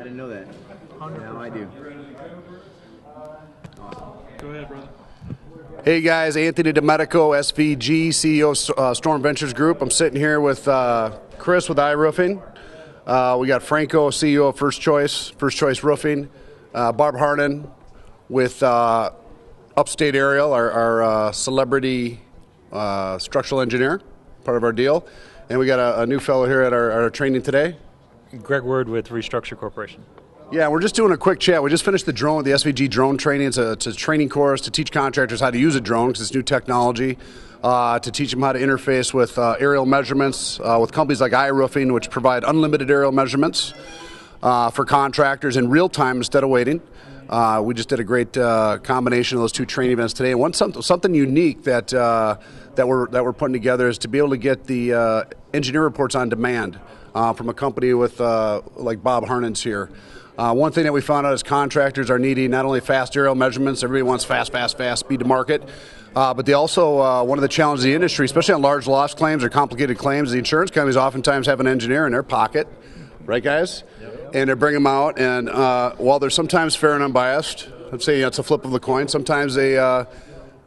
I didn't know that. 100%. Now I do. Go ahead, brother. Hey guys, Anthony DeMedico, SVG, CEO of Storm Ventures Group. I'm sitting here with Chris with iRoofing. We got Franco, CEO of First Choice Roofing. Barb Harnan with Upstate Aerial, our celebrity structural engineer, part of our deal. And we got a new fellow here at our training today. Greg Word with Restructure Corporation. Yeah, we're just doing a quick chat. We just finished the SVG drone training. It's a training course to teach contractors how to use a drone because it's new technology, to teach them how to interface with aerial measurements with companies like iRoofing, which provide unlimited aerial measurements for contractors in real time instead of waiting. We just did a great combination of those two training events today. And something unique that we're putting together is to be able to get the engineer reports on demand from a company with like Bob Harnan's here. One thing that we found out is contractors are needing not only fast aerial measurements, everybody wants fast, speed to market, but they also, one of the challenges of the industry, especially on large loss claims or complicated claims, the insurance companies oftentimes have an engineer in their pocket, right guys? Yep. And they bring them out, and while they're sometimes fair and unbiased, let's say it's a flip of the coin, sometimes they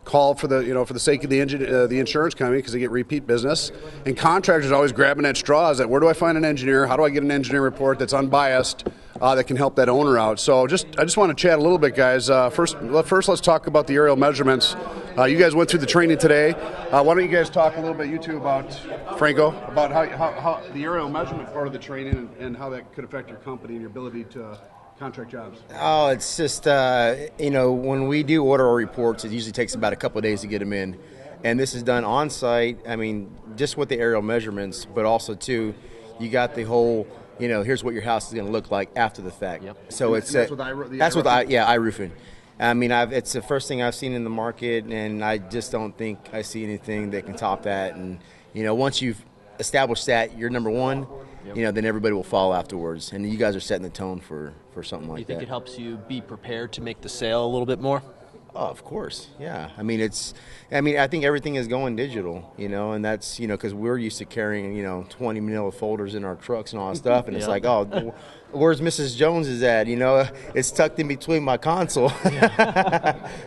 call for the sake of the insurance company because they get repeat business. And contractors are always grabbing at straws that where do I find an engineer? How do I get an engineer report that's unbiased that can help that owner out? So I just want to chat a little bit, guys. First, let's talk about the aerial measurements. You guys went through the training today. Why don't you guys talk a little bit, you two, about Franco, about how the aerial measurement part of the training and how that could affect your company and your ability to contract jobs? Oh, it's just, when we do order our reports, it usually takes about a couple of days to get them in. And this is done on site, just with the aerial measurements, but also, too, you got the whole, here's what your house is going to look like after the fact. Yep. So it's that's with iRoofing. It's the first thing I've seen in the market, and I just don't think I see anything that can top that. And, once you've established that you're number one, yep, then everybody will follow afterwards. And you guys are setting the tone for something like that. You think it helps you be prepared to make the sale a little bit more? Oh, of course, yeah. I think everything is going digital, and that's, because we're used to carrying, 20 manila folders in our trucks and all that stuff, and it's like, oh, where's Mrs. Jones is at? It's tucked in between my console.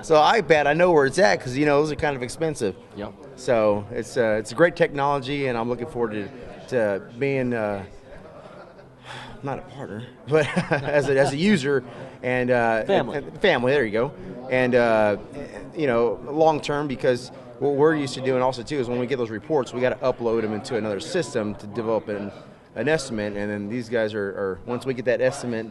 So I know where it's at because, those are kind of expensive. Yep. So it's a great technology, and I'm looking forward to being not a partner, but as a user and family. There you go. And long term, because what we're used to doing also too is when we get those reports, we got to upload them into another system to develop an estimate, and then these guys are once we get that estimate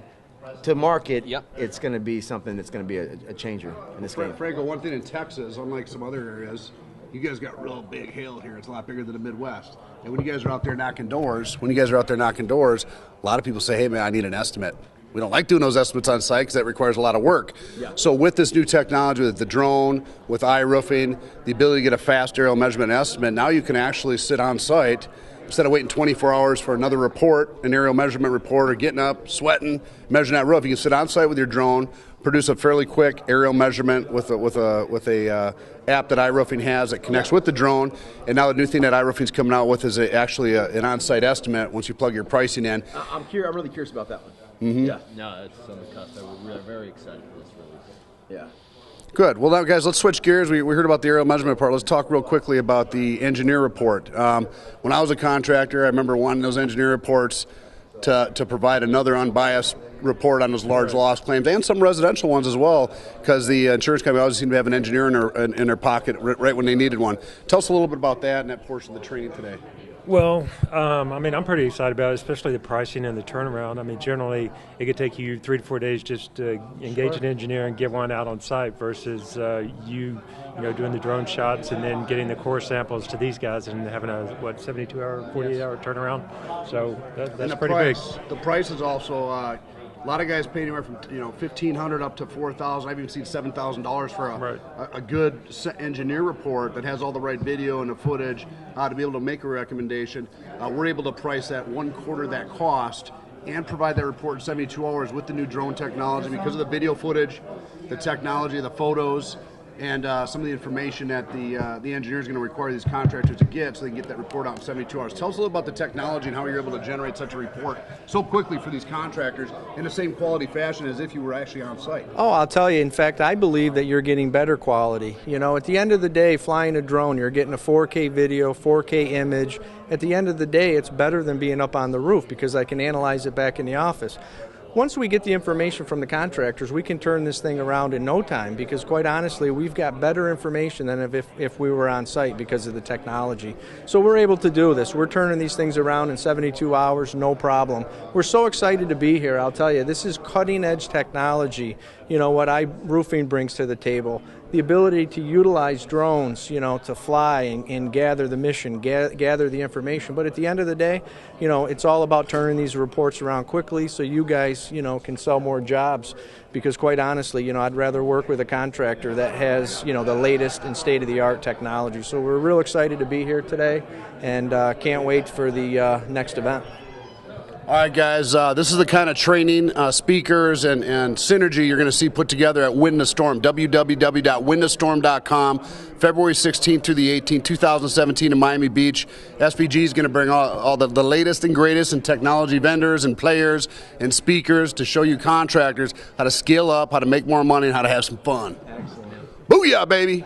to market, yep, it's going to be something that's going to be a changer in this game. Franco, one thing in Texas, unlike some other areas, you guys got real big hail here. It's a lot bigger than the Midwest. And when you guys are out there knocking doors, a lot of people say, hey, man, I need an estimate. We don't like doing those estimates on site because that requires a lot of work. Yeah. So with this new technology, with the drone, with iRoofing, the ability to get a fast aerial measurement estimate, now you can actually sit on site instead of waiting 24 hours for another report, an aerial measurement report, or getting up, sweating, measuring that roof. You can sit on site with your drone, produce a fairly quick aerial measurement with a app that iRoofing has that connects with the drone. And now the new thing that iRoofing's coming out with is actually an on-site estimate once you plug your pricing in. I'm really curious about that one. Mm-hmm. Yeah, no, it's on the cusp. We're very excited for this release. Yeah. Good. Well, now, guys, let's switch gears. We heard about the aerial measurement part. Let's talk real quickly about the engineer report. When I was a contractor, I remember wanting those engineer reports to provide another unbiased report on those large loss claims and some residential ones as well, because the insurance company always seemed to have an engineer in their pocket right when they needed one. Tell us a little bit about that and that portion of the training today. Well, I'm pretty excited about it, especially the pricing and the turnaround. Generally, it could take you 3 to 4 days just to engage an engineer and get one out on site versus you doing the drone shots and then getting the core samples to these guys and having a 72-hour, 48-hour turnaround. So that's pretty big. The price is also a lot of guys pay anywhere from $1,500 up to $4,000. I've even seen $7,000 for a good engineer report that has all the right video and the footage to be able to make a recommendation. We're able to price that 1/4 that cost and provide that report in 72 hours with the new drone technology because of the video footage, the technology, the photos. and some of the information that the engineer is going to require these contractors to get so they can get that report out in 72 hours. Tell us a little about the technology and how you're able to generate such a report so quickly for these contractors in the same quality fashion as if you were actually on site. Oh, I'll tell you, in fact, I believe that you're getting better quality. You know, at the end of the day, flying a drone, you're getting a 4K video, 4K image. At the end of the day, it's better than being up on the roof because I can analyze it back in the office. Once we get the information from the contractors, we can turn this thing around in no time because, quite honestly, we've got better information than if we were on site because of the technology. So we're able to do this. We're turning these things around in 72 hours, no problem. We're so excited to be here, I'll tell you. This is cutting-edge technology, you know, what iRoofing brings to the table. The ability to utilize drones, you know, to fly and gather the mission, gather the information. But at the end of the day, you know, it's all about turning these reports around quickly so you guys, you know, can sell more jobs. Because quite honestly, you know, I'd rather work with a contractor that has, you know, the latest and state-of-the-art technology. So we're real excited to be here today and can't wait for the next event. All right, guys, this is the kind of training, speakers, and synergy you're going to see put together at Wind the Storm, www.windthestorm.com, February 16th through the 18th, 2017 in Miami Beach. SVG is going to bring all the latest and greatest in technology vendors and players and speakers to show you contractors how to scale up, how to make more money, and how to have some fun. Excellent. Booyah, baby!